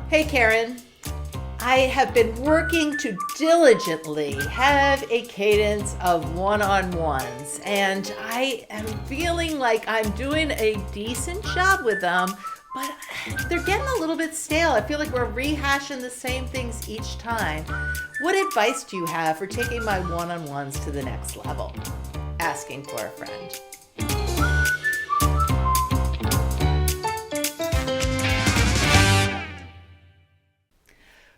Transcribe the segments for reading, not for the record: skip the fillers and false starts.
Hey Karen, I have been working to diligently have a cadence of one-on-ones, and I am feeling like I'm doing a decent job with them, but they're getting a little bit stale. I feel like we're rehashing the same things each time. What advice do you have for taking my one-on-ones to the next level? Asking for a friend.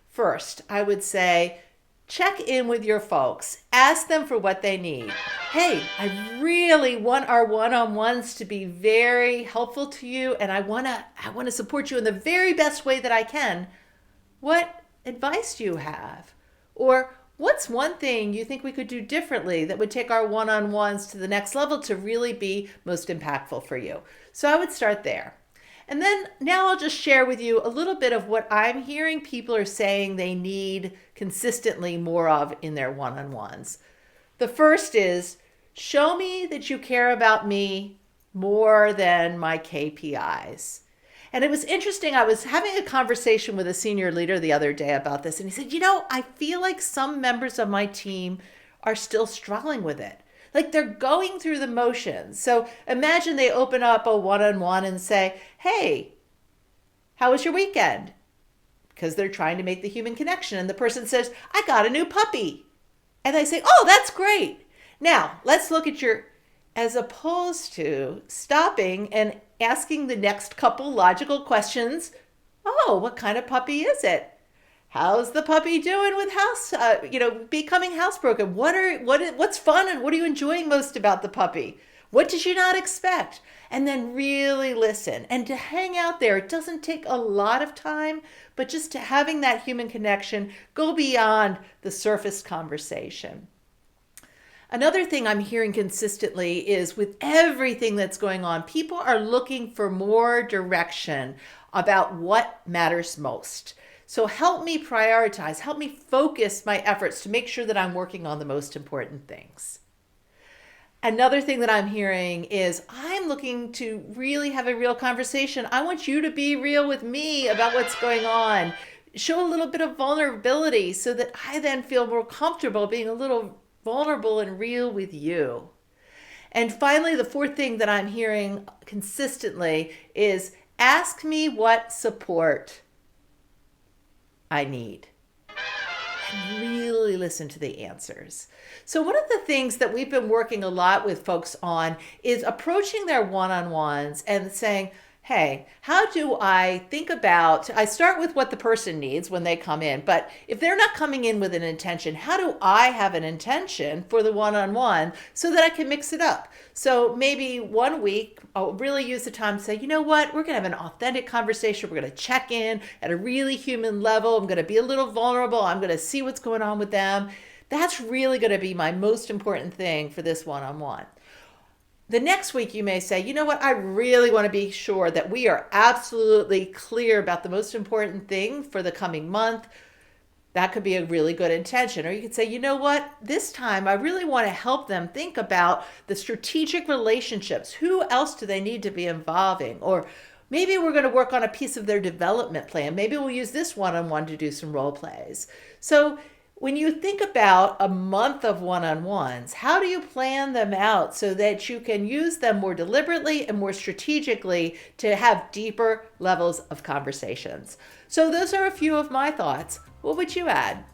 First, I would say check in with your folks. Ask them for what they need. Hey, I really want our one-on-ones to be very helpful to you, and I want to support you in the very best way that I can. What advice do you have? Or what's one thing you think we could do differently that would take our one-on-ones to the next level to really be most impactful for you? So I would start there. And then now I'll just share with you a little bit of what I'm hearing people are saying they need consistently more of in their one-on-ones. The first is, show me that you care about me more than my KPIs. And it was interesting. I was having a conversation with a senior leader the other day about this, and he said, I feel like some members of my team are still struggling with it. Like they're going through the motions. So imagine they open up a one-on-one and say, hey, how was your weekend? Because they're trying to make the human connection. And the person says, I got a new puppy. And they say, oh, that's great. Now, let's look at as opposed to stopping and asking the next couple logical questions. Oh, what kind of puppy is it? How's the puppy doing with becoming housebroken? What's fun and what are you enjoying most about the puppy? What did you not expect? And then really listen and to hang out there. It doesn't take a lot of time, but just to having that human connection, go beyond the surface conversation. Another thing I'm hearing consistently is with everything that's going on, people are looking for more direction about what matters most. So help me prioritize, help me focus my efforts to make sure that I'm working on the most important things. Another thing that I'm hearing is I'm looking to really have a real conversation. I want you to be real with me about what's going on. Show a little bit of vulnerability so that I then feel more comfortable being a little vulnerable and real with you. And finally, the fourth thing that I'm hearing consistently is ask me what support I need. And really listen to the answers. So one of the things that we've been working a lot with folks on is approaching their one-on-ones and saying, hey, how do I I start with what the person needs when they come in, but if they're not coming in with an intention, how do I have an intention for the one-on-one so that I can mix it up? So maybe one week, I'll really use the time to say, you know what, we're going to have an authentic conversation. We're going to check in at a really human level. I'm going to be a little vulnerable. I'm going to see what's going on with them. That's really going to be my most important thing for this one-on-one. The next week you may say, you know what, I really want to be sure that we are absolutely clear about the most important thing for the coming month. That could be a really good intention. Or you could say, you know what, this time I really want to help them think about the strategic relationships. Who else do they need to be involving? Or maybe we're going to work on a piece of their development plan. Maybe we'll use this one-on-one to do some role plays. So when you think about a month of one-on-ones, how do you plan them out so that you can use them more deliberately and more strategically to have deeper levels of conversations? So those are a few of my thoughts. What would you add?